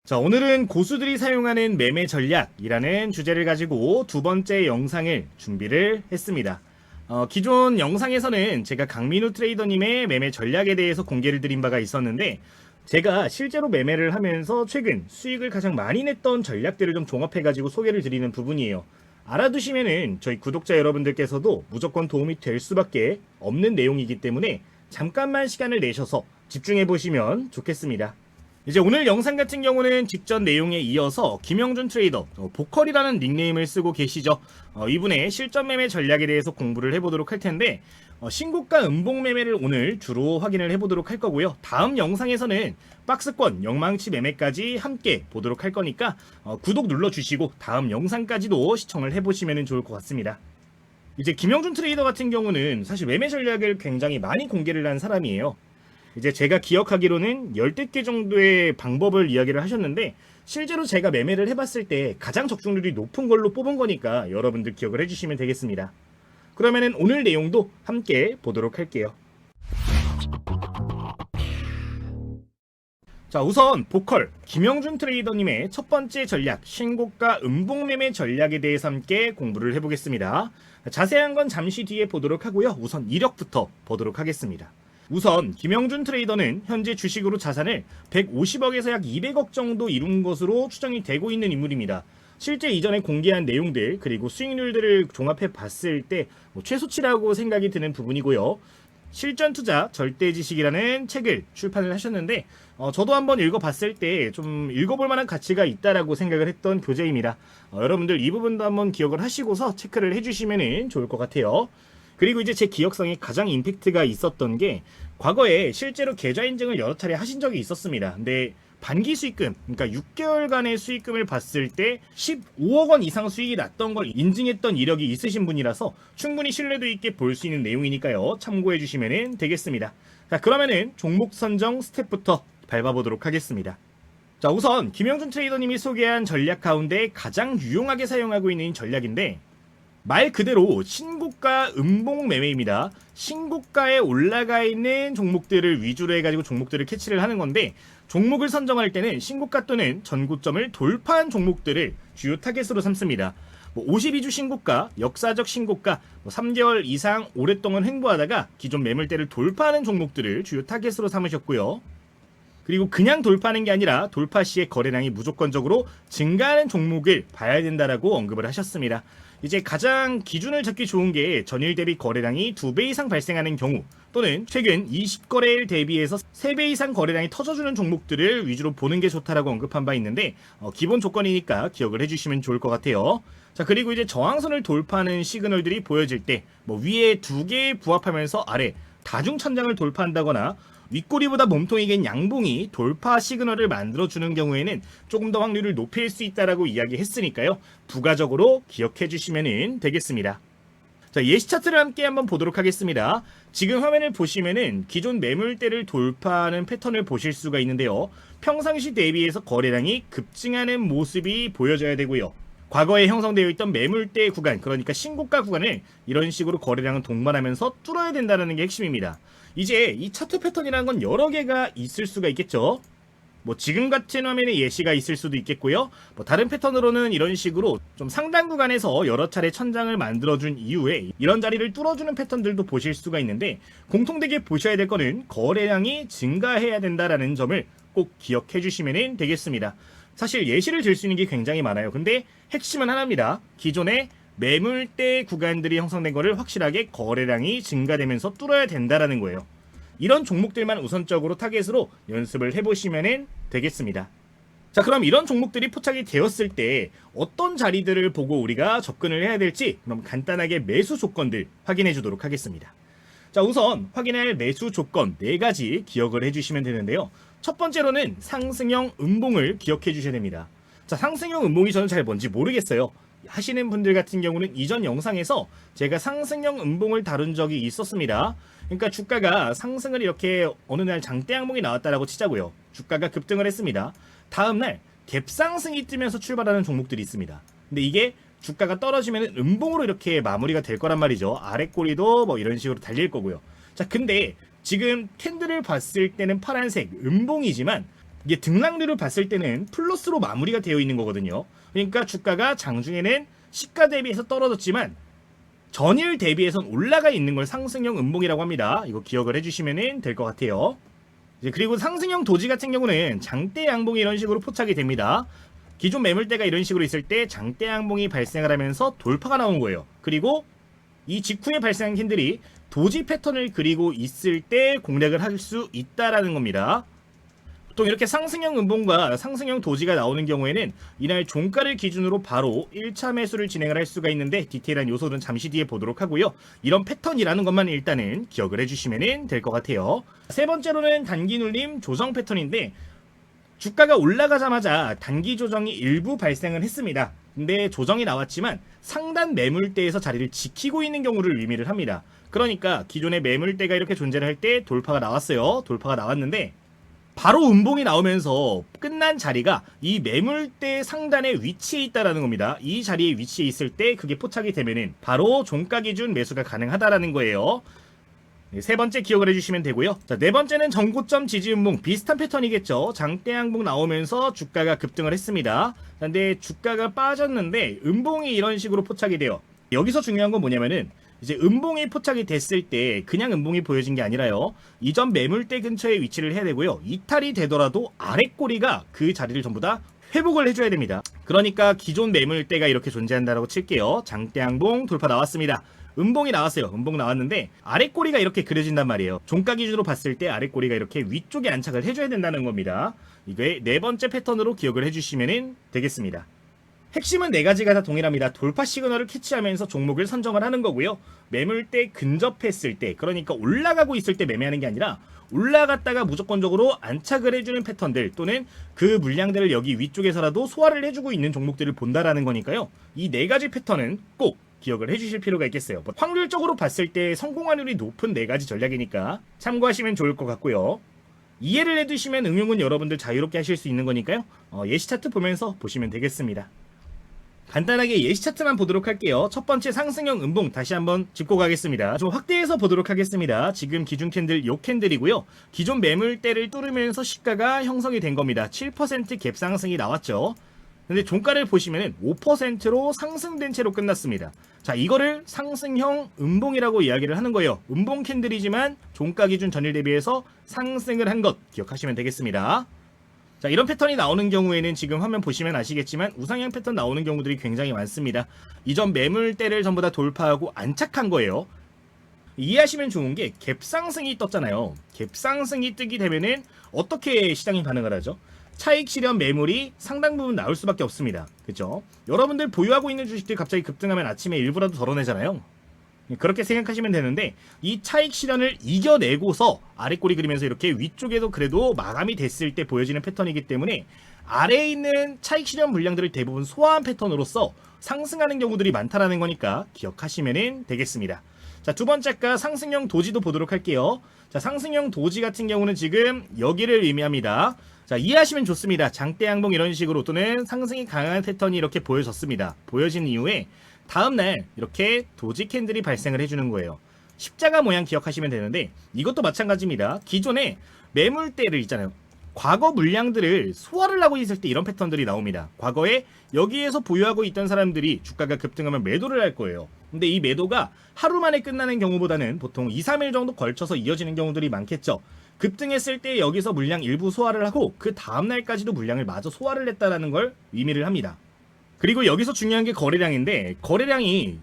자, 오늘은 고수들이 사용하는 매매 전략이라는 주제를 가지고 두 번째 영상을 준비를 했습니다. 기존 영상에서는 제가 강민우 트레이더님의 매매 전략에 대해서 공개를 드린 바가 있었는데, 제가 실제로 매매를 하면서 최근 수익을 가장 많이 냈던 전략들을 좀 종합해가지고 소개를 드리는 부분이에요. 알아두시면은 저희 구독자 여러분들께서도 무조건 도움이 될 수밖에 없는 내용이기 때문에 잠깐만 시간을 내셔서 집중해보시면 좋겠습니다. 이제 오늘 영상 같은 경우는 직전 내용에 이어서 김영준 트레이더, 보컬이라는 닉네임을 쓰고 계시죠. 이분의 실전 매매 전략에 대해서 공부를 해보도록 할 텐데, 신고가 음봉 매매를 오늘 주로 확인을 해보도록 할 거고요. 다음 영상에서는 박스권, 영망치 매매까지 함께 보도록 할 거니까 구독 눌러주시고 다음 영상까지도 시청을 해보시면 좋을 것 같습니다. 이제 김영준 트레이더 같은 경우는 사실 매매 전략을 굉장히 많이 공개를 한 사람이에요. 이제 제가 기억하기로는 10개 정도의 방법을 이야기를 하셨는데, 실제로 제가 매매를 해봤을 때 가장 적중률이 높은 걸로 뽑은 거니까 여러분들 기억을 해주시면 되겠습니다. 그러면은 오늘 내용도 함께 보도록 할게요. 자, 우선 보컬 김영준 트레이더님의 첫 번째 전략, 신고가 음봉 매매 전략에 대해서 함께 공부를 해보겠습니다. 자세한 건 잠시 뒤에 보도록 하고요. 우선 이력부터 보도록 하겠습니다. 우선 김영준 트레이더는 현재 주식으로 자산을 150억에서 약 200억 정도 이룬 것으로 추정이 되고 있는 인물입니다. 실제 이전에 공개한 내용들 그리고 수익률들을 종합해 봤을 때 최소치라고 생각이 드는 부분이고요. 실전투자 절대지식이라는 책을 출판을 하셨는데, 저도 한번 읽어봤을 때 좀 읽어볼 만한 가치가 있다라고 생각을 했던 교재입니다. 여러분들 이 부분도 한번 기억을 하시고서 체크를 해주시면 좋을 것 같아요. 그리고 이제 제 기억성에 가장 임팩트가 있었던 게, 과거에 실제로 계좌 인증을 여러 차례 하신 적이 있었습니다. 근데 반기 수익금, 그러니까 6개월간의 수익금을 봤을 때 15억 원 이상 수익이 났던 걸 인증했던 이력이 있으신 분이라서 충분히 신뢰도 있게 볼 수 있는 내용이니까요. 참고해 주시면 되겠습니다. 자, 그러면은 종목 선정 스텝부터 밟아보도록 하겠습니다. 자, 우선 김영준 트레이더님이 소개한 전략 가운데 가장 유용하게 사용하고 있는 전략인데, 말 그대로 신고가 음봉 매매입니다. 신고가에 올라가 있는 종목들을 위주로 해가지고 종목들을 캐치를 하는 건데, 종목을 선정할 때는 신고가 또는 전고점을 돌파한 종목들을 주요 타겟으로 삼습니다. 52주 신고가, 역사적 신고가, 3개월 이상 오랫동안 횡보하다가 기존 매물대를 돌파하는 종목들을 주요 타겟으로 삼으셨고요. 그리고 그냥 돌파하는 게 아니라 돌파 시에 거래량이 무조건적으로 증가하는 종목을 봐야 된다라고 언급을 하셨습니다. 이제 가장 기준을 잡기 좋은 게 전일 대비 거래량이 2배 이상 발생하는 경우, 또는 최근 20거래일 대비해서 3배 이상 거래량이 터져주는 종목들을 위주로 보는 게 좋다라고 언급한 바 있는데, 기본 조건이니까 기억을 해주시면 좋을 것 같아요. 자, 그리고 이제 저항선을 돌파하는 시그널들이 보여질 때 위에 2개에 부합하면서 아래 다중천장을 돌파한다거나 윗꼬리보다 몸통이 긴 양봉이 돌파 시그널을 만들어주는 경우에는 조금 더 확률을 높일 수 있다라고 이야기했으니까요. 부가적으로 기억해 주시면 되겠습니다. 자, 예시 차트를 함께 한번 보도록 하겠습니다. 지금 화면을 보시면은 기존 매물대를 돌파하는 패턴을 보실 수가 있는데요. 평상시 대비해서 거래량이 급증하는 모습이 보여져야 되고요. 과거에 형성되어 있던 매물대 구간, 그러니까 신고가 구간을 이런 식으로 거래량은 동반하면서 뚫어야 된다는 게 핵심입니다. 이제 이 차트 패턴이라는 건 여러 개가 있을 수가 있겠죠. 지금 같은 화면에 예시가 있을 수도 있겠고요. 다른 패턴으로는 이런 식으로 좀 상단 구간에서 여러 차례 천장을 만들어준 이후에 이런 자리를 뚫어주는 패턴들도 보실 수가 있는데, 공통되게 보셔야 될 거는 거래량이 증가해야 된다라는 점을 꼭 기억해 주시면 되겠습니다. 사실 예시를 들 수 있는 게 굉장히 많아요. 근데 핵심은 하나입니다. 기존의 매물대 구간들이 형성된 거를 확실하게 거래량이 증가되면서 뚫어야 된다라는 거예요. 이런 종목들만 우선적으로 타겟으로 연습을 해보시면 되겠습니다. 자, 그럼 이런 종목들이 포착이 되었을 때 어떤 자리들을 보고 우리가 접근을 해야 될지, 그럼 간단하게 매수 조건들 확인해 주도록 하겠습니다. 자, 우선 확인할 매수 조건 4가지 기억을 해주시면 되는데요. 첫 번째로는 상승형 음봉을 기억해 주셔야 됩니다. 자, 상승형 음봉이 저는 잘 뭔지 모르겠어요. 하시는 분들 같은 경우는 이전 영상에서 제가 상승형 음봉을 다룬 적이 있었습니다. 그러니까 주가가 상승을 이렇게 어느 날 장대 항목이 나왔다라고 치자고요. 주가가 급등을 했습니다. 다음날 갭상승이 뜨면서 출발하는 종목들이 있습니다. 근데 이게 주가가 떨어지면 음봉으로 이렇게 마무리가 될 거란 말이죠. 아래 꼬리도 이런 식으로 달릴 거고요. 자, 근데 지금 캔들을 봤을 때는 파란색 음봉이지만 이게 등락률을 봤을 때는 플러스로 마무리가 되어 있는 거거든요. 그러니까 주가가 장중에는 시가 대비해서 떨어졌지만 전일 대비해선 올라가 있는 걸 상승형 음봉이라고 합니다. 이거 기억을 해주시면 될 것 같아요. 이제 그리고 상승형 도지 같은 경우는 장대 양봉이 이런 식으로 포착이 됩니다. 기존 매물대가 이런 식으로 있을 때 장대 양봉이 발생을 하면서 돌파가 나오는 거예요. 그리고 이 직후에 발생한 캔들이 도지 패턴을 그리고 있을 때 공략을 할 수 있다라는 겁니다. 보통 이렇게 상승형 음봉과 상승형 도지가 나오는 경우에는 이날 종가를 기준으로 바로 1차 매수를 진행을 할 수가 있는데 디테일한 요소는 잠시 뒤에 보도록 하고요. 이런 패턴이라는 것만 일단은 기억을 해주시면 될 것 같아요. 세 번째로는 단기 눌림 조정 패턴인데 주가가 올라가자마자 단기 조정이 일부 발생을 했습니다. 근데 조정이 나왔지만 상단 매물대에서 자리를 지키고 있는 경우를 의미를 합니다. 그러니까 기존의 매물대가 이렇게 존재를 할 때 돌파가 나왔어요. 돌파가 나왔는데 바로 음봉이 나오면서 끝난 자리가 이 매물대 상단에 위치해 있다라는 겁니다. 이 자리에 위치해 있을 때 그게 포착이 되면은 바로 종가 기준 매수가 가능하다라는 거예요. 세 번째 기억을 해주시면 되고요. 자, 네 번째는 전고점 지지 음봉 비슷한 패턴이겠죠. 장대 양봉 나오면서 주가가 급등을 했습니다. 근데 주가가 빠졌는데 음봉이 이런 식으로 포착이 돼요. 여기서 중요한 건 뭐냐면은 이제 음봉이 포착이 됐을 때 그냥 음봉이 보여진 게 아니라요. 이전 매물대 근처에 위치를 해야 되고요. 이탈이 되더라도 아랫꼬리가 그 자리를 전부 다 회복을 해줘야 됩니다. 그러니까 기존 매물대가 이렇게 존재한다라고 칠게요. 장대 양봉 돌파 나왔습니다. 음봉이 나왔어요. 음봉 나왔는데 아랫꼬리가 이렇게 그려진단 말이에요. 종가 기준으로 봤을 때 아랫꼬리가 이렇게 위쪽에 안착을 해줘야 된다는 겁니다. 이게 네 번째 패턴으로 기억을 해주시면 되겠습니다. 핵심은 네 가지가 다 동일합니다. 돌파 시그널을 캐치하면서 종목을 선정을 하는 거고요. 매물대 근접했을 때, 그러니까 올라가고 있을 때 매매하는 게 아니라 올라갔다가 무조건적으로 안착을 해주는 패턴들 또는 그 물량들을 여기 위쪽에서라도 소화를 해주고 있는 종목들을 본다라는 거니까요. 이 네 가지 패턴은 꼭 기억을 해주실 필요가 있겠어요. 확률적으로 봤을 때 성공 확률이 높은 네 가지 전략이니까 참고하시면 좋을 것 같고요. 이해를 해두시면 응용은 여러분들 자유롭게 하실 수 있는 거니까요. 예시 차트 보면서 보시면 되겠습니다. 간단하게 예시 차트만 보도록 할게요. 첫 번째 상승형 음봉 다시 한번 짚고 가겠습니다. 좀 확대해서 보도록 하겠습니다. 지금 기준 캔들 요 캔들이고요. 기존 매물대를 뚫으면서 시가가 형성이 된 겁니다. 7% 갭 상승이 나왔죠. 근데 종가를 보시면 5%로 상승된 채로 끝났습니다. 자, 이거를 상승형 음봉이라고 이야기를 하는 거예요. 음봉 캔들이지만 종가 기준 전일 대비해서 상승을 한 것 기억하시면 되겠습니다. 자, 이런 패턴이 나오는 경우에는 지금 화면 보시면 아시겠지만 우상향 패턴 나오는 경우들이 굉장히 많습니다. 이전 매물대를 전부 다 돌파하고 안착한 거예요. 이해하시면 좋은 게 갭상승이 떴잖아요. 갭상승이 뜨게 되면은 어떻게 시장이 반응을 하죠? 차익 실현 매물이 상당 부분 나올 수밖에 없습니다. 그죠? 여러분들 보유하고 있는 주식들 갑자기 급등하면 아침에 일부라도 덜어내잖아요. 그렇게 생각하시면 되는데 이 차익 실현을 이겨내고서 아랫꼬리 그리면서 이렇게 위쪽에도 그래도 마감이 됐을 때 보여지는 패턴이기 때문에 아래에 있는 차익 실현 물량들을 대부분 소화한 패턴으로서 상승하는 경우들이 많다라는 거니까 기억하시면 되겠습니다. 자, 두 번째가 상승형 도지도 보도록 할게요. 자, 상승형 도지 같은 경우는 지금 여기를 의미합니다. 자, 이해하시면 좋습니다. 장대 양봉 이런 식으로 또는 상승이 강한 패턴이 이렇게 보여졌습니다. 보여진 이후에 다음날 이렇게 도지 캔들이 발생을 해주는 거예요. 십자가 모양 기억하시면 되는데 이것도 마찬가지입니다. 기존에 매물대를 있잖아요. 과거 물량들을 소화를 하고 있을 때 이런 패턴들이 나옵니다. 과거에 여기에서 보유하고 있던 사람들이 주가가 급등하면 매도를 할 거예요. 근데 이 매도가 하루 만에 끝나는 경우보다는 보통 2, 3일 정도 걸쳐서 이어지는 경우들이 많겠죠. 급등했을 때 여기서 물량 일부 소화를 하고 그 다음날까지도 물량을 마저 소화를 했다는 걸 의미를 합니다. 그리고 여기서 중요한 게 거래량인데 거래량이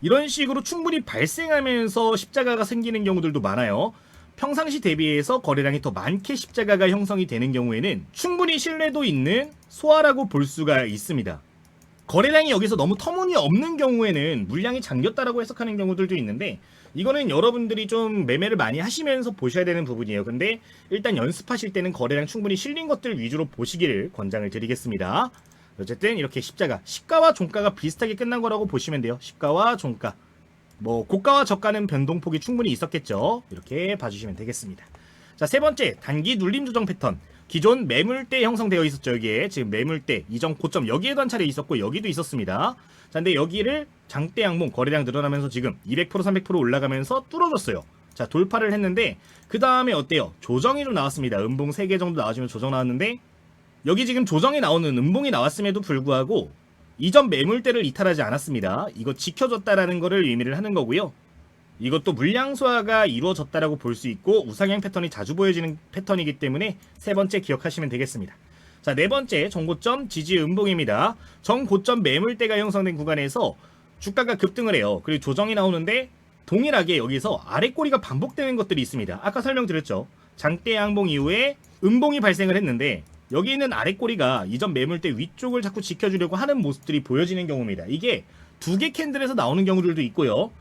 이런 식으로 충분히 발생하면서 십자가가 생기는 경우들도 많아요. 평상시 대비해서 거래량이 더 많게 십자가가 형성이 되는 경우에는 충분히 신뢰도 있는 소화라고 볼 수가 있습니다. 거래량이 여기서 너무 터무니없는 경우에는 물량이 잠겼다라고 해석하는 경우들도 있는데 이거는 여러분들이 좀 매매를 많이 하시면서 보셔야 되는 부분이에요. 근데 일단 연습하실 때는 거래량 충분히 실린 것들 위주로 보시기를 권장을 드리겠습니다. 어쨌든 이렇게 십자가, 시가와 종가가 비슷하게 끝난 거라고 보시면 돼요. 시가와 종가. 뭐 고가와 저가는 변동폭이 충분히 있었겠죠. 이렇게 봐주시면 되겠습니다. 자, 세 번째 단기 눌림 조정 패턴. 기존 매물대 형성되어 있었죠. 여기에 지금 매물대 이전 고점 여기에도 한 차례 있었고 여기도 있었습니다. 자, 근데 여기를 장대 양봉 거래량 늘어나면서 지금 200% 300% 올라가면서 뚫어줬어요. 자, 돌파를 했는데 그 다음에 어때요? 조정이 좀 나왔습니다. 음봉 3개 정도 나와주면 조정 나왔는데 여기 지금 조정이 나오는 음봉이 나왔음에도 불구하고 이전 매물대를 이탈하지 않았습니다. 이거 지켜줬다라는 거를 의미를 하는 거고요. 이것도 물량 소화가 이루어졌다라고 볼 수 있고 우상향 패턴이 자주 보여지는 패턴이기 때문에 세 번째 기억하시면 되겠습니다. 자, 네 번째 정고점 지지 음봉입니다. 정고점 매물대가 형성된 구간에서 주가가 급등을 해요. 그리고 조정이 나오는데 동일하게 여기서 아래 꼬리가 반복되는 것들이 있습니다. 아까 설명드렸죠. 장대 양봉 이후에 음봉이 발생을 했는데 여기 있는 아래 꼬리가 이전 매물대 위쪽을 자꾸 지켜주려고 하는 모습들이 보여지는 경우입니다. 이게 두 개 캔들에서 나오는 경우들도 있고요.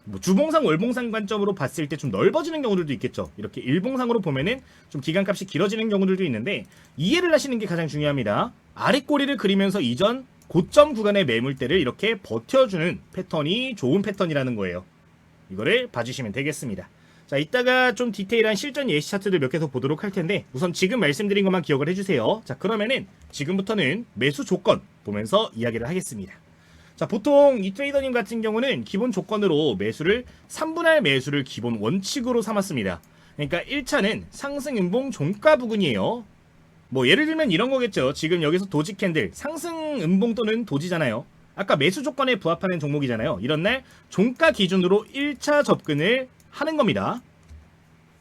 뭐 주봉상 월봉상 관점으로 봤을 때 좀 넓어지는 경우들도 있겠죠. 이렇게 일봉상으로 보면은 좀 기간값이 길어지는 경우들도 있는데 이해를 하시는 게 가장 중요합니다. 아래 꼬리를 그리면서 이전 고점 구간의 매물대를 이렇게 버텨주는 패턴이 좋은 패턴이라는 거예요. 이거를 봐주시면 되겠습니다. 자, 이따가 좀 디테일한 실전 예시 차트들 몇 개 더 보도록 할 텐데 우선 지금 말씀드린 것만 기억을 해주세요. 자, 그러면은 지금부터는 매수 조건 보면서 이야기를 하겠습니다. 자, 보통 이 트레이더님 같은 경우는 기본 조건으로 매수를 3분할 매수를 기본 원칙으로 삼았습니다. 그러니까 1차는 상승 음봉 종가 부근이에요. 뭐 예를 들면 이런 거겠죠. 지금 여기서 도지 캔들 상승 음봉 또는 도지잖아요. 아까 매수 조건에 부합하는 종목이잖아요. 이런 날 종가 기준으로 1차 접근을 하는 겁니다.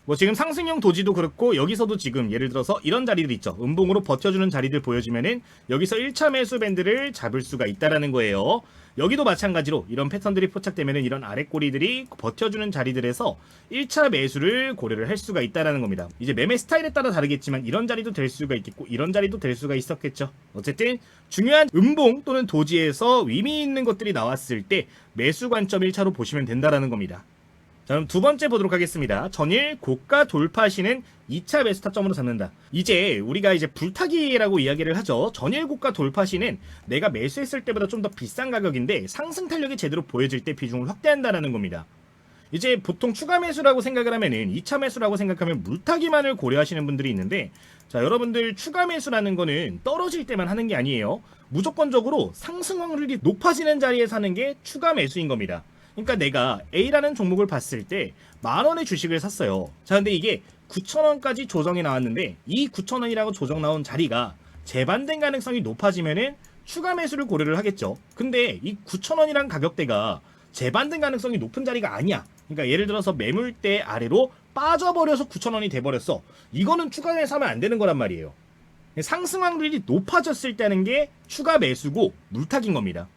뭐 지금 상승형 도지도 그렇고 여기서도 지금 예를 들어서 이런 자리들 있죠. 음봉으로 버텨주는 자리들 보여주면은 여기서 1차 매수 밴드를 잡을 수가 있다라는 거예요. 여기도 마찬가지로 이런 패턴들이 포착되면은 이런 아래 꼬리들이 버텨주는 자리들에서 1차 매수를 고려를 할 수가 있다라는 겁니다. 이제 매매 스타일에 따라 다르겠지만 이런 자리도 될 수가 있겠고 이런 자리도 될 수가 있었겠죠. 어쨌든 중요한 음봉 또는 도지에서 의미 있는 것들이 나왔을 때 매수 관점 1차로 보시면 된다라는 겁니다. 자, 그럼 두 번째 보도록 하겠습니다. 전일 고가 돌파 시는 2차 매수 타점으로 잡는다. 이제 우리가 이제 불타기라고 이야기를 하죠. 전일 고가 돌파 시는 내가 매수했을 때보다 좀 더 비싼 가격인데 상승 탄력이 제대로 보여질 때 비중을 확대한다라는 겁니다. 이제 보통 추가 매수라고 생각을 하면은 2차 매수라고 생각하면 물타기만을 고려하시는 분들이 있는데 자, 여러분들 추가 매수라는 거는 떨어질 때만 하는 게 아니에요. 무조건적으로 상승 확률이 높아지는 자리에 사는 게 추가 매수인 겁니다. 그러니까 내가 A라는 종목을 봤을 때 10,000원의 주식을 샀어요. 자, 근데 이게 9,000원까지 조정이 나왔는데 이 9,000원이라고 조정 나온 자리가 재반등 가능성이 높아지면은 추가 매수를 고려를 하겠죠. 근데 이 9,000원이란 가격대가 재반등 가능성이 높은 자리가 아니야. 그러니까 예를 들어서 매물대 아래로 빠져버려서 9,000원이 돼버렸어. 이거는 추가 매수하면 안 되는 거란 말이에요. 상승 확률이 높아졌을 때는 게 추가 매수고 물타기인 겁니다.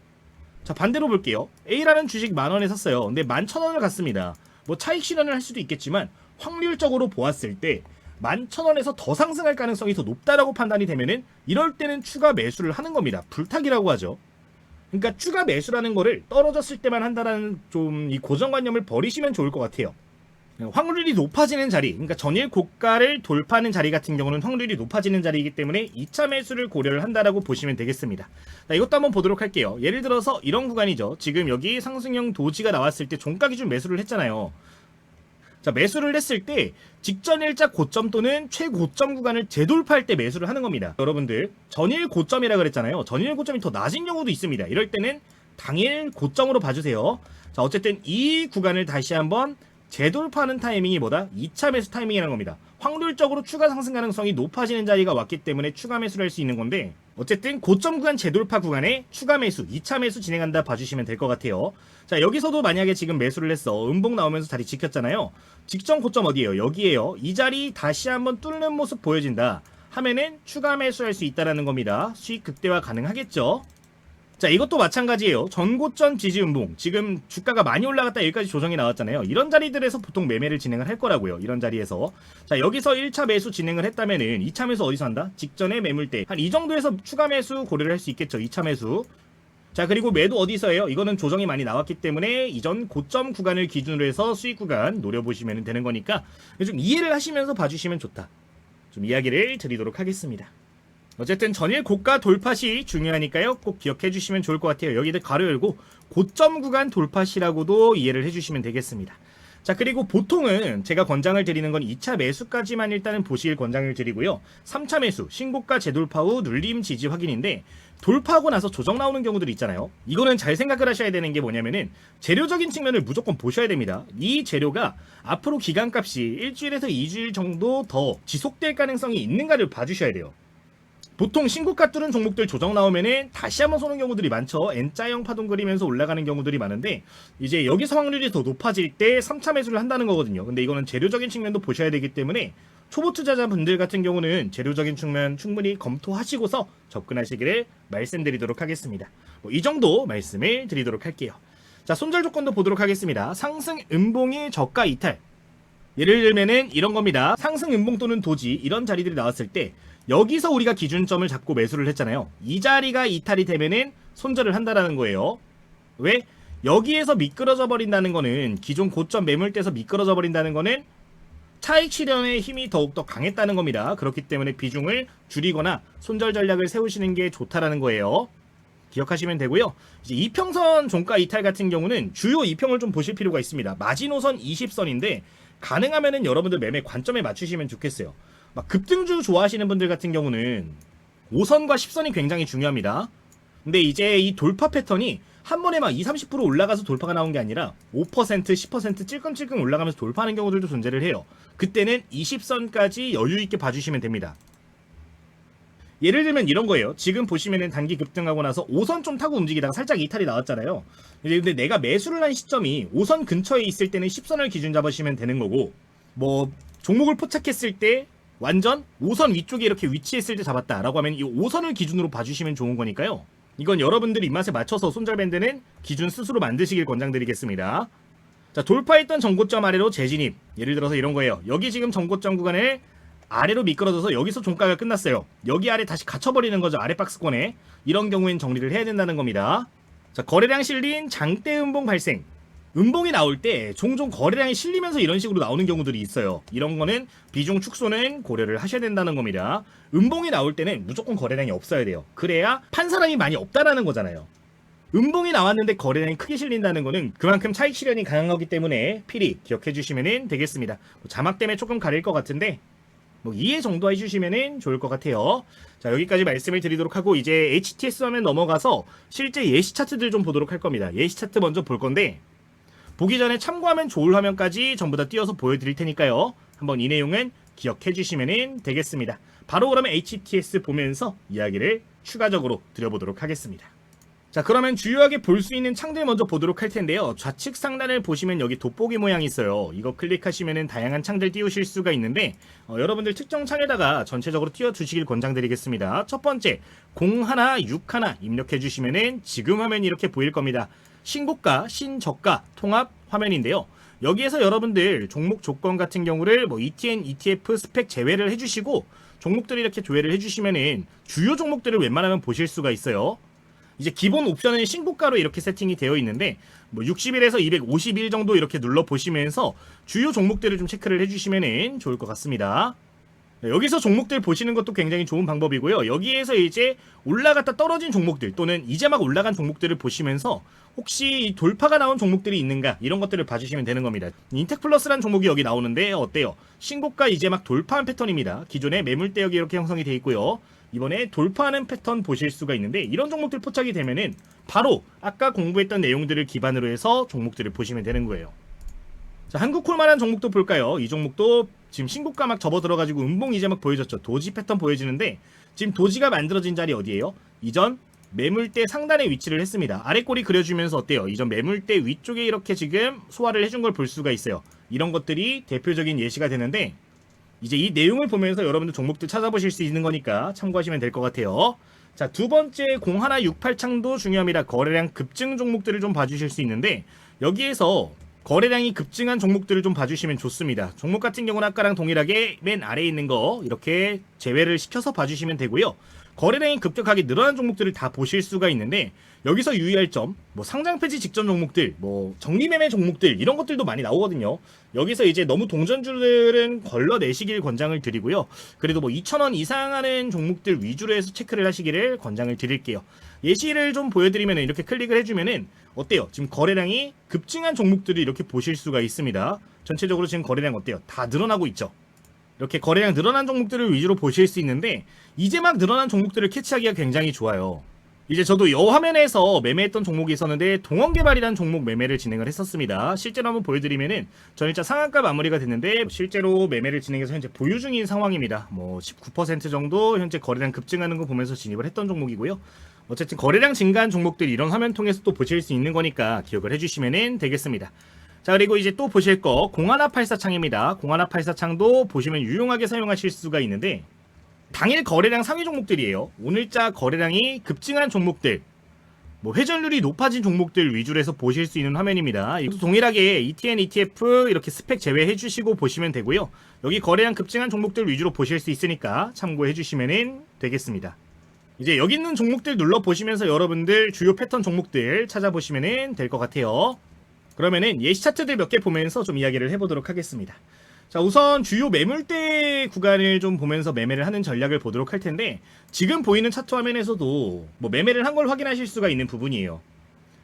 자, 반대로 볼게요. A라는 주식 10,000원에 샀어요. 근데 11,000원을 갔습니다. 뭐 차익 실현을 할 수도 있겠지만 확률적으로 보았을 때 11,000원에서 더 상승할 가능성이 더 높다라고 판단이 되면은 이럴 때는 추가 매수를 하는 겁니다. 불타기라고 하죠. 그러니까 추가 매수라는 거를 떨어졌을 때만 한다라는 좀 이 고정관념을 버리시면 좋을 것 같아요. 확률이 높아지는 자리, 그러니까 전일 고가를 돌파하는 자리 같은 경우는 확률이 높아지는 자리이기 때문에 2차 매수를 고려를 한다라고 보시면 되겠습니다. 자, 이것도 한번 보도록 할게요. 예를 들어서 이런 구간이죠. 지금 여기 상승형 도지가 나왔을 때 종가 기준 매수를 했잖아요. 자, 매수를 했을 때 직전 일자 고점 또는 최고점 구간을 재돌파할 때 매수를 하는 겁니다. 여러분들 전일 고점이라 그랬잖아요. 전일 고점이 더 낮은 경우도 있습니다. 이럴 때는 당일 고점으로 봐주세요. 자, 어쨌든 이 구간을 다시 한번 재돌파하는 타이밍이 뭐다? 2차 매수 타이밍이라는 겁니다. 확률적으로 추가 상승 가능성이 높아지는 자리가 왔기 때문에 추가 매수를 할 수 있는 건데 어쨌든 고점 구간 재돌파 구간에 추가 매수, 2차 매수 진행한다 봐주시면 될 것 같아요. 자, 여기서도 만약에 지금 매수를 했어. 음봉 나오면서 다리 지켰잖아요. 직전 고점 어디예요? 여기에요. 이 자리 다시 한번 뚫는 모습 보여진다 하면은 추가 매수할 수 있다는 겁니다. 수익 극대화 가능하겠죠? 자, 이것도 마찬가지예요. 전고점 지지 음봉. 지금 주가가 많이 올라갔다 여기까지 조정이 나왔잖아요. 이런 자리들에서 보통 매매를 진행을 할 거라고요. 이런 자리에서. 자, 여기서 1차 매수 진행을 했다면은 2차 매수 어디서 한다? 직전에 매물대. 한 이 정도에서 추가 매수 고려를 할 수 있겠죠. 2차 매수. 자, 그리고 매도 어디서 해요? 이거는 조정이 많이 나왔기 때문에 이전 고점 구간을 기준으로 해서 수익 구간 노려보시면 되는 거니까 좀 이해를 하시면서 봐주시면 좋다. 좀 이야기를 드리도록 하겠습니다. 어쨌든 전일 고가 돌파 시 중요하니까요. 꼭 기억해 주시면 좋을 것 같아요. 여기다 가로 열고 고점 구간 돌파 시라고도 이해를 해주시면 되겠습니다. 자, 그리고 보통은 제가 권장을 드리는 건 2차 매수까지만 일단은 보시길 권장을 드리고요. 3차 매수, 신고가 재돌파 후 눌림 지지 확인인데 돌파하고 나서 조정 나오는 경우들이 있잖아요. 이거는 잘 생각을 하셔야 되는 게 뭐냐면은 재료적인 측면을 무조건 보셔야 됩니다. 이 재료가 앞으로 기간값이 일주일에서 2주일 정도 더 지속될 가능성이 있는가를 봐주셔야 돼요. 보통 신고가 뚫은 종목들 조정 나오면은 다시 한번 쏘는 경우들이 많죠. N자형 파동 그리면서 올라가는 경우들이 많은데 이제 여기서 확률이 더 높아질 때 3차 매수를 한다는 거거든요. 근데 이거는 재료적인 측면도 보셔야 되기 때문에 초보 투자자분들 같은 경우는 재료적인 측면 충분히 검토하시고서 접근하시기를 말씀드리도록 하겠습니다. 이 정도 말씀을 드리도록 할게요. 자, 손절 조건도 보도록 하겠습니다. 상승 음봉의 저가 이탈. 예를 들면은 이런 겁니다. 상승 음봉 또는 도지 이런 자리들이 나왔을 때 여기서 우리가 기준점을 잡고 매수를 했잖아요. 이 자리가 이탈이 되면은 손절을 한다라는 거예요. 왜? 여기에서 미끄러져 버린다는 거는 기존 고점 매물대에서 미끄러져 버린다는 거는 차익 실현의 힘이 더욱더 강했다는 겁니다. 그렇기 때문에 비중을 줄이거나 손절 전략을 세우시는 게 좋다라는 거예요. 기억하시면 되고요. 이제 이평선 종가 이탈 같은 경우는 주요 이평을 좀 보실 필요가 있습니다. 마지노선 20선인데 가능하면은 여러분들 매매 관점에 맞추시면 좋겠어요. 막 급등주 좋아하시는 분들 같은 경우는 5선과 10선이 굉장히 중요합니다. 근데 이제 이 돌파 패턴이 한 번에 막 20, 30% 올라가서 돌파가 나온 게 아니라 5%, 10% 찔끔찔끔 올라가면서 돌파하는 경우들도 존재를 해요. 그때는 20선까지 여유 있게 봐주시면 됩니다. 예를 들면 이런 거예요. 지금 보시면은 단기 급등하고 나서 5선 좀 타고 움직이다가 살짝 이탈이 나왔잖아요. 근데 내가 매수를 한 시점이 5선 근처에 있을 때는 10선을 기준 잡으시면 되는 거고, 뭐 종목을 포착했을 때 완전 5선 위쪽에 이렇게 위치했을 때 잡았다라고 하면 이 5선을 기준으로 봐주시면 좋은 거니까요. 이건 여러분들 입맛에 맞춰서 손절 밴드는 기준 스스로 만드시길 권장드리겠습니다. 자, 돌파했던 전고점 아래로 재진입. 예를 들어서 이런 거예요. 여기 지금 전고점 구간을 아래로 미끄러져서 여기서 종가가 끝났어요. 여기 아래 다시 갇혀버리는 거죠. 아래 박스권에. 이런 경우엔 정리를 해야 된다는 겁니다. 자, 거래량 실린 장대 음봉 발생. 음봉이 나올 때 종종 거래량이 실리면서 이런 식으로 나오는 경우들이 있어요. 이런 거는 비중 축소는 고려를 하셔야 된다는 겁니다. 음봉이 나올 때는 무조건 거래량이 없어야 돼요. 그래야 판 사람이 많이 없다라는 거잖아요. 음봉이 나왔는데 거래량이 크게 실린다는 거는 그만큼 차익 실현이 강한 거기 때문에 필히 기억해 주시면 되겠습니다. 자막 때문에 조금 가릴 것 같은데 이해 정도 해주시면 좋을 것 같아요. 자, 여기까지 말씀을 드리도록 하고 이제 HTS 화면 넘어가서 실제 예시 차트들 좀 보도록 할 겁니다. 예시 차트 먼저 볼 건데 보기 전에 참고하면 좋을 화면까지 전부 다 띄워서 보여드릴 테니까요. 한번 이 내용은 기억해 주시면 되겠습니다. 바로 그러면 HTS 보면서 이야기를 추가적으로 드려보도록 하겠습니다. 자, 그러면 주요하게 볼 수 있는 창들 먼저 보도록 할 텐데요. 좌측 상단을 보시면 여기 돋보기 모양이 있어요. 이거 클릭하시면 다양한 창들 띄우실 수가 있는데 여러분들 특정 창에다가 전체적으로 띄워주시길 권장드리겠습니다. 첫 번째 0161 입력해 주시면 지금 화면이 이렇게 보일 겁니다. 신고가, 신저가 통합 화면인데요. 여기에서 여러분들 종목 조건 같은 경우를 ETN, ETF 스펙 제외를 해주시고 종목들을 이렇게 조회를 해주시면은 주요 종목들을 웬만하면 보실 수가 있어요. 이제 기본 옵션은 신고가로 이렇게 세팅이 되어 있는데 60일에서 250일 정도 이렇게 눌러 보시면서 주요 종목들을 좀 체크를 해주시면 좋을 것 같습니다. 여기서 종목들 보시는 것도 굉장히 좋은 방법이고요. 여기에서 이제 올라갔다 떨어진 종목들 또는 이제 막 올라간 종목들을 보시면서 혹시 돌파가 나온 종목들이 있는가 이런 것들을 봐주시면 되는 겁니다. 인텍플러스라는 종목이 여기 나오는데 어때요? 신고가 이제 막 돌파한 패턴입니다. 기존에 매물대역이 이렇게 형성이 되어 있고요. 이번에 돌파하는 패턴 보실 수가 있는데 이런 종목들 포착이 되면은 바로 아까 공부했던 내용들을 기반으로 해서 종목들을 보시면 되는 거예요. 자, 한국콜만한 종목도 볼까요? 이 종목도 지금 신고가 막 접어들어가지고 음봉 이제 막 보여졌죠. 도지 패턴 보여지는데 지금 도지가 만들어진 자리 어디예요? 이전 매물대 상단에 위치를 했습니다. 아래 꼬리 그려주면서 어때요? 이전 매물대 위쪽에 이렇게 지금 소화를 해준 걸 볼 수가 있어요. 이런 것들이 대표적인 예시가 되는데 이제 이 내용을 보면서 여러분들 종목들 찾아보실 수 있는 거니까 참고하시면 될 것 같아요. 자, 두 번째 0168 창도 중요합니다. 거래량 급증 종목들을 좀 봐주실 수 있는데 여기에서 거래량이 급증한 종목들을 좀 봐주시면 좋습니다. 종목 같은 경우는 아까랑 동일하게 맨 아래에 있는 거 이렇게 제외를 시켜서 봐주시면 되고요. 거래량이 급격하게 늘어난 종목들을 다 보실 수가 있는데 여기서 유의할 점, 상장 폐지 직전 종목들, 정리매매 종목들 이런 것들도 많이 나오거든요. 여기서 이제 너무 동전주들은 걸러내시길 권장을 드리고요. 그래도 2,000원 이상 하는 종목들 위주로 해서 체크를 하시기를 권장을 드릴게요. 예시를 좀 보여드리면 이렇게 클릭을 해주면은 어때요? 지금 거래량이 급증한 종목들을 이렇게 보실 수가 있습니다. 전체적으로 지금 거래량 어때요? 다 늘어나고 있죠. 이렇게 거래량 늘어난 종목들을 위주로 보실 수 있는데 이제 막 늘어난 종목들을 캐치하기가 굉장히 좋아요. 이제 저도 이 화면에서 매매했던 종목이 있었는데 동원개발이라는 종목 매매를 진행을 했었습니다. 실제로 한번 보여드리면은 전 일단 상한가 마무리가 됐는데 실제로 매매를 진행해서 현재 보유 중인 상황입니다. 뭐 19% 정도 현재 거래량 급증하는 거 보면서 진입을 했던 종목이고요. 어쨌든 거래량 증가한 종목들이 이런 화면 통해서 또 보실 수 있는 거니까 기억을 해주시면 되겠습니다. 자, 그리고 이제 또 보실 거 공하나84 창입니다. 공하나84 창도 보시면 유용하게 사용하실 수가 있는데 당일 거래량 상위 종목들이에요. 오늘자 거래량이 급증한 종목들, 뭐 회전율이 높아진 종목들 위주로 해서 보실 수 있는 화면입니다. 이것도 동일하게 ETN, ETF 이렇게 스펙 제외해 주시고 보시면 되고요. 여기 거래량 급증한 종목들 위주로 보실 수 있으니까 참고해 주시면 되겠습니다. 이제 여기 있는 종목들 눌러보시면서 여러분들 주요 패턴 종목들 찾아보시면 될 것 같아요. 그러면은 예시 차트들 몇 개 보면서 좀 이야기를 해보도록 하겠습니다. 자, 우선 주요 매물대 구간을 좀 보면서 매매를 하는 전략을 보도록 할 텐데 지금 보이는 차트 화면에서도 뭐 매매를 한 걸 확인하실 수가 있는 부분이에요.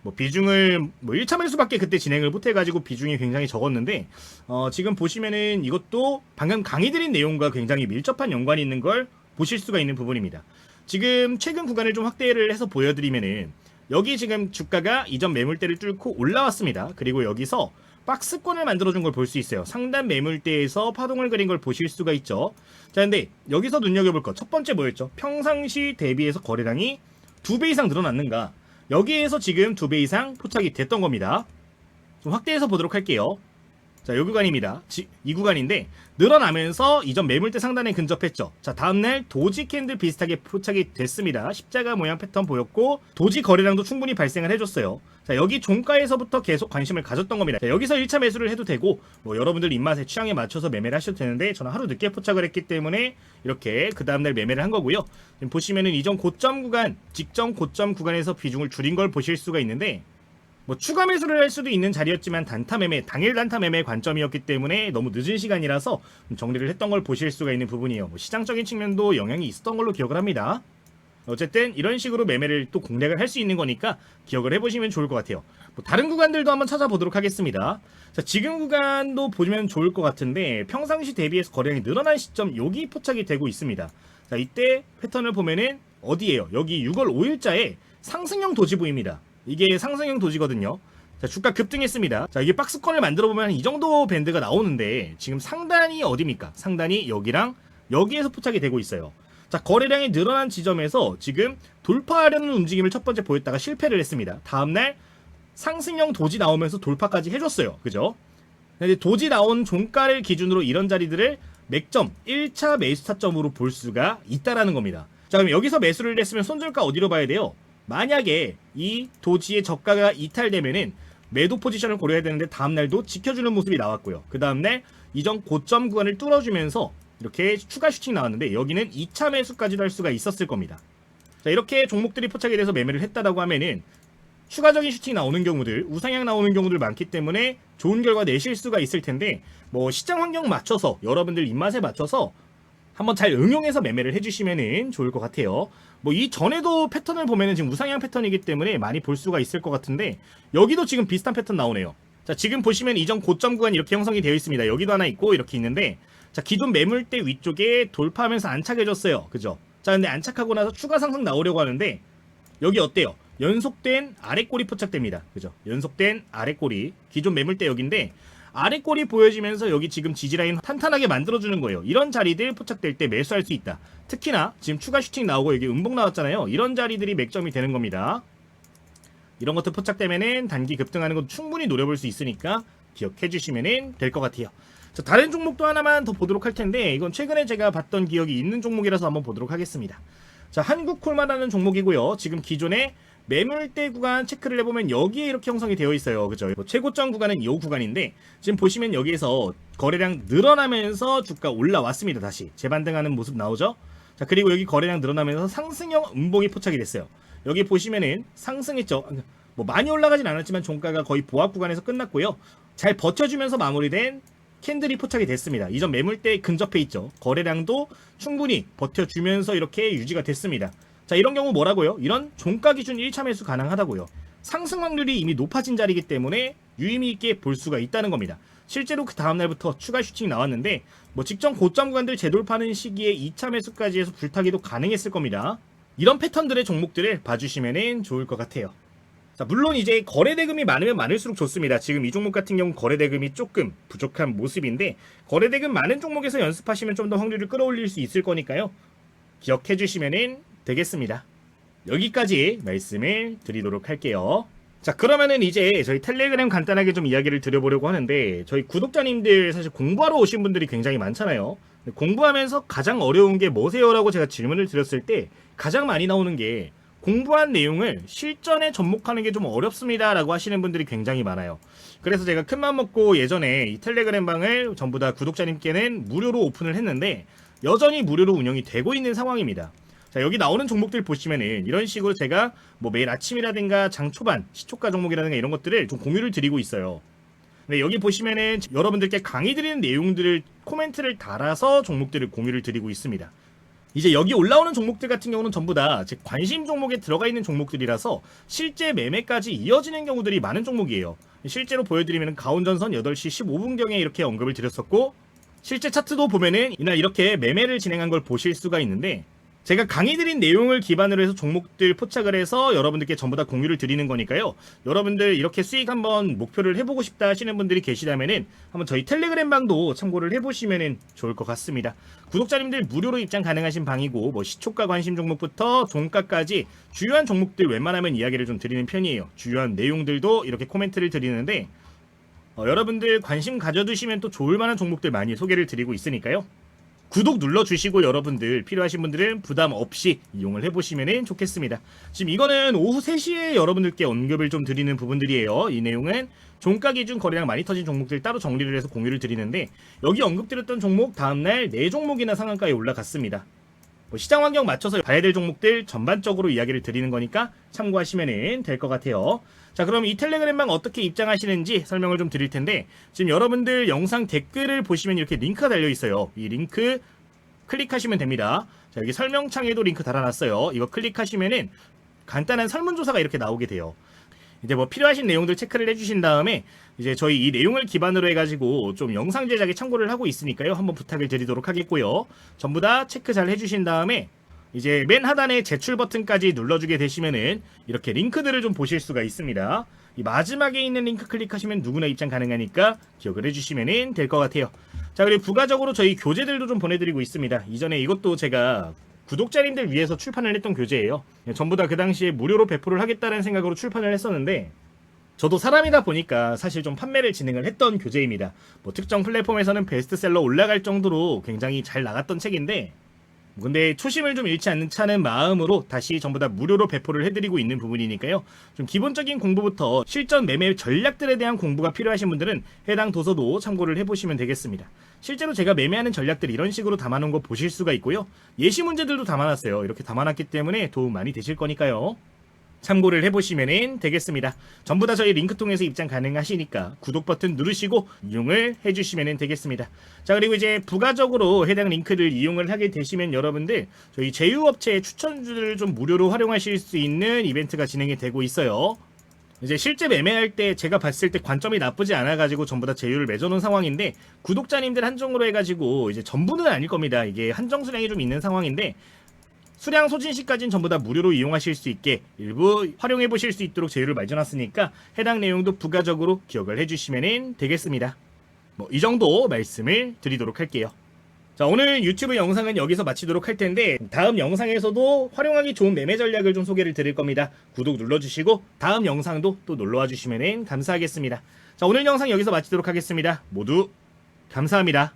뭐 비중을 뭐 1차 매수밖에 그때 진행을 못해가지고 비중이 굉장히 적었는데 지금 보시면은 이것도 방금 강의드린 내용과 굉장히 밀접한 연관이 있는 걸 보실 수가 있는 부분입니다. 지금 최근 구간을 좀 확대를 해서 보여드리면은 여기 지금 주가가 이전 매물대를 뚫고 올라왔습니다. 그리고 여기서 박스권을 만들어준 걸 볼 수 있어요. 상단 매물대에서 파동을 그린 걸 보실 수가 있죠. 자, 근데 여기서 눈여겨볼 것 첫 번째 뭐였죠? 평상시 대비해서 거래량이 2배 이상 늘어났는가? 여기에서 지금 2배 이상 포착이 됐던 겁니다. 좀 확대해서 보도록 할게요. 자, 이 구간입니다. 이 구간인데 늘어나면서 이전 매물대 상단에 근접했죠. 자, 다음날 도지 캔들 비슷하게 포착이 됐습니다. 십자가 모양 패턴 보였고 도지 거래량도 충분히 발생을 해줬어요. 자, 여기 종가에서부터 계속 관심을 가졌던 겁니다. 자, 여기서 1차 매수를 해도 되고 뭐 여러분들 입맛에 취향에 맞춰서 매매를 하셔도 되는데 저는 하루 늦게 포착을 했기 때문에 이렇게 그 다음날 매매를 한 거고요. 지금 보시면은 이전 고점 구간, 직전 고점 구간에서 비중을 줄인 걸 보실 수가 있는데 뭐 추가 매수를 할 수도 있는 자리였지만 단타 매매, 당일 단타 매매의 관점이었기 때문에 너무 늦은 시간이라서 정리를 했던 걸 보실 수가 있는 부분이에요. 뭐 시장적인 측면도 영향이 있었던 걸로 기억을 합니다. 어쨌든 이런 식으로 매매를 또 공략을 할 수 있는 거니까 기억을 해보시면 좋을 것 같아요. 뭐 다른 구간들도 한번 찾아보도록 하겠습니다. 자, 지금 구간도 보시면 좋을 것 같은데 평상시 대비해서 거래량이 늘어난 시점 여기 포착이 되고 있습니다. 자, 이때 패턴을 보면은 어디에요? 여기 6월 5일자에 상승형 도지 보입니다. 이게 상승형 도지거든요. 자, 주가 급등했습니다. 자, 이게 박스권을 만들어 보면 이 정도 밴드가 나오는데 지금 상단이 어디입니까? 상단이 여기랑 여기에서 포착이 되고 있어요. 자, 거래량이 늘어난 지점에서 지금 돌파하려는 움직임을 첫 번째 보였다가 실패를 했습니다. 다음날 상승형 도지 나오면서 돌파까지 해줬어요. 그죠? 근데 도지 나온 종가를 기준으로 이런 자리들을 맥점 1차 매수 타점으로 볼 수가 있다라는 겁니다. 자, 그럼 여기서 매수를 했으면 손절가 어디로 봐야 돼요? 만약에 이 도지의 저가가 이탈되면은 매도 포지션을 고려해야 되는데 다음날도 지켜주는 모습이 나왔고요. 그 다음날 이전 고점 구간을 뚫어주면서 이렇게 추가 슈팅 나왔는데 여기는 2차 매수까지도 할 수가 있었을 겁니다. 자, 이렇게 종목들이 포착이 돼서 매매를 했다라고 하면은 추가적인 슈팅 나오는 경우들, 우상향 나오는 경우들 많기 때문에 좋은 결과 내실 수가 있을 텐데 뭐 시장 환경 맞춰서 여러분들 입맛에 맞춰서 한번 잘 응용해서 매매를 해주시면 좋을 것 같아요. 뭐 이 전에도 패턴을 보면은 지금 우상향 패턴이기 때문에 많이 볼 수가 있을 것 같은데 여기도 지금 비슷한 패턴 나오네요. 자, 지금 보시면 이전 고점 구간이 이렇게 형성이 되어 있습니다. 여기도 하나 있고 이렇게 있는데 자, 기존 매물대 위쪽에 돌파하면서 안착해줬어요. 그죠? 자, 근데 안착하고 나서 추가 상승 나오려고 하는데 여기 어때요? 연속된 아래꼬리 포착됩니다. 그죠? 연속된 아래꼬리. 기존 매물대 여기인데 아래꼬리 보여지면서 여기 지금 지지라인 탄탄하게 만들어주는 거예요. 이런 자리들 포착될 때 매수할 수 있다. 특히나 지금 추가 슈팅 나오고 여기 음봉 나왔잖아요. 이런 자리들이 맥점이 되는 겁니다. 이런 것들 포착되면은 단기 급등하는 것도 충분히 노려볼 수 있으니까 기억해 주시면 될 것 같아요. 자, 다른 종목도 하나만 더 보도록 할 텐데 이건 최근에 제가 봤던 기억이 있는 종목이라서 한번 보도록 하겠습니다. 자, 한국콜마라는 종목이고요. 지금 기존에 매물대 구간 체크를 해보면 여기에 이렇게 형성이 되어 있어요. 그죠? 뭐 최고점 구간은 이 구간인데 지금 보시면 여기에서 거래량 늘어나면서 주가 올라왔습니다. 다시 재반등하는 모습 나오죠? 자, 그리고 여기 거래량 늘어나면서 상승형 음봉이 포착이 됐어요. 여기 보시면은 상승했죠. 뭐 많이 올라가진 않았지만 종가가 거의 보합 구간에서 끝났고요. 잘 버텨주면서 마무리된 캔들이 포착이 됐습니다. 이전 매물대에 근접해 있죠. 거래량도 충분히 버텨주면서 이렇게 유지가 됐습니다. 자, 이런 경우 뭐라고요? 이런 종가 기준 1차 매수 가능하다고요. 상승 확률이 이미 높아진 자리이기 때문에 유의미 있게 볼 수가 있다는 겁니다. 실제로 그 다음날부터 추가 슈팅 나왔는데 뭐 직전 고점 구간들 재돌파하는 시기에 2차 매수까지 해서 불타기도 가능했을 겁니다. 이런 패턴들의 종목들을 봐주시면 좋을 것 같아요. 자, 물론 이제 거래대금이 많으면 많을수록 좋습니다. 지금 이 종목 같은 경우 거래대금이 조금 부족한 모습인데, 거래대금 많은 종목에서 연습하시면 좀 더 확률을 끌어올릴 수 있을 거니까요. 기억해 주시면 되겠습니다. 여기까지 말씀을 드리도록 할게요. 자, 그러면은 이제 저희 텔레그램 간단하게 좀 이야기를 드려보려고 하는데, 저희 구독자님들 사실 공부하러 오신 분들이 굉장히 많잖아요. 공부하면서 가장 어려운 게 뭐세요? 라고 제가 질문을 드렸을 때 가장 많이 나오는 게, 공부한 내용을 실전에 접목하는 게 좀 어렵습니다 라고 하시는 분들이 굉장히 많아요. 그래서 제가 큰맘 먹고 예전에 이 텔레그램 방을 전부 다 구독자님께는 무료로 오픈을 했는데, 여전히 무료로 운영이 되고 있는 상황입니다. 자, 여기 나오는 종목들 보시면은 이런 식으로 제가 뭐 매일 아침이라든가 장 초반 시초가 종목이라든가 이런 것들을 좀 공유를 드리고 있어요. 근데 여기 보시면은 여러분들께 강의 드리는 내용들을 코멘트를 달아서 종목들을 공유를 드리고 있습니다. 이제 여기 올라오는 종목들 같은 경우는 전부 다 제 관심 종목에 들어가 있는 종목들이라서 실제 매매까지 이어지는 경우들이 많은 종목이에요. 실제로 보여드리면 가온전선 8시 15분경에 이렇게 언급을 드렸었고, 실제 차트도 보면은 이날 이렇게 매매를 진행한 걸 보실 수가 있는데, 제가 강의 드린 내용을 기반으로 해서 종목들 포착을 해서 여러분들께 전부 다 공유를 드리는 거니까요. 여러분들 이렇게 수익 한번 목표를 해보고 싶다 하시는 분들이 계시다면은 한번 저희 텔레그램 방도 참고를 해보시면 좋을 것 같습니다. 구독자님들 무료로 입장 가능하신 방이고, 뭐 시초가 관심 종목부터 종가까지 주요한 종목들 웬만하면 이야기를 좀 드리는 편이에요. 주요한 내용들도 이렇게 코멘트를 드리는데, 여러분들 관심 가져두시면 또 좋을 만한 종목들 많이 소개를 드리고 있으니까요. 구독 눌러주시고 여러분들 필요하신 분들은 부담 없이 이용을 해보시면 좋겠습니다. 지금 이거는 오후 3시에 여러분들께 언급을 좀 드리는 부분들이에요. 이 내용은 종가 기준 거래량 많이 터진 종목들 따로 정리를 해서 공유를 드리는데, 여기 언급드렸던 종목 다음날 4종목이나 상한가에 올라갔습니다. 뭐 시장 환경 맞춰서 봐야 될 종목들 전반적으로 이야기를 드리는 거니까 참고하시면 될 것 같아요. 자, 그럼 이 텔레그램방 어떻게 입장하시는지 설명을 좀 드릴 텐데, 지금 여러분들 영상 댓글을 보시면 이렇게 링크가 달려 있어요. 이 링크 클릭하시면 됩니다. 자, 여기 설명창에도 링크 달아놨어요. 이거 클릭하시면은 간단한 설문조사가 이렇게 나오게 돼요. 이제 뭐 필요하신 내용들 체크를 해주신 다음에 이제 저희 이 내용을 기반으로 해가지고 좀 영상 제작에 참고를 하고 있으니까요. 한번 부탁을 드리도록 하겠고요. 전부 다 체크 잘 해주신 다음에 이제 맨 하단에 제출 버튼까지 눌러주게 되시면은 이렇게 링크들을 좀 보실 수가 있습니다. 이 마지막에 있는 링크 클릭하시면 누구나 입장 가능하니까 기억을 해주시면 될 것 같아요. 자, 그리고 부가적으로 저희 교재들도 좀 보내드리고 있습니다. 이전에 이것도 제가 구독자님들 위해서 출판을 했던 교재예요. 전부 다 그 당시에 무료로 배포를 하겠다는 생각으로 출판을 했었는데, 저도 사람이다 보니까 사실 좀 판매를 진행을 했던 교재입니다. 뭐 특정 플랫폼에서는 베스트셀러 올라갈 정도로 굉장히 잘 나갔던 책인데, 근데 초심을 좀 잃지 않는 마음으로 다시 전부 다 무료로 배포를 해드리고 있는 부분이니까요. 좀 기본적인 공부부터 실전 매매 전략들에 대한 공부가 필요하신 분들은 해당 도서도 참고를 해보시면 되겠습니다. 실제로 제가 매매하는 전략들 이런 식으로 담아놓은 거 보실 수가 있고요. 예시 문제들도 담아놨어요. 이렇게 담아놨기 때문에 도움 많이 되실 거니까요. 참고를 해보시면 되겠습니다. 전부 다 저희 링크 통해서 입장 가능하시니까 구독 버튼 누르시고 이용을 해주시면 되겠습니다. 자, 그리고 이제 부가적으로 해당 링크를 이용을 하게 되시면 여러분들 저희 제휴업체의 추천주들을 좀 무료로 활용하실 수 있는 이벤트가 진행이 되고 있어요. 이제 실제 매매할 때 제가 봤을 때 관점이 나쁘지 않아가지고 전부 다 제휴를 맺어놓은 상황인데, 구독자님들 한정으로 해가지고 이제 전부는 아닐 겁니다. 이게 한정 수량이 좀 있는 상황인데, 수량 소진 시까지는 전부 다 무료로 이용하실 수 있게 일부 활용해 보실 수 있도록 제휴를 맺어놨으니까 해당 내용도 부가적으로 기억을 해주시면 되겠습니다. 뭐 이 정도 말씀을 드리도록 할게요. 자, 오늘 유튜브 영상은 여기서 마치도록 할 텐데, 다음 영상에서도 활용하기 좋은 매매 전략을 좀 소개를 드릴 겁니다. 구독 눌러주시고 다음 영상도 또 놀러와 주시면 감사하겠습니다. 자, 오늘 영상 여기서 마치도록 하겠습니다. 모두 감사합니다.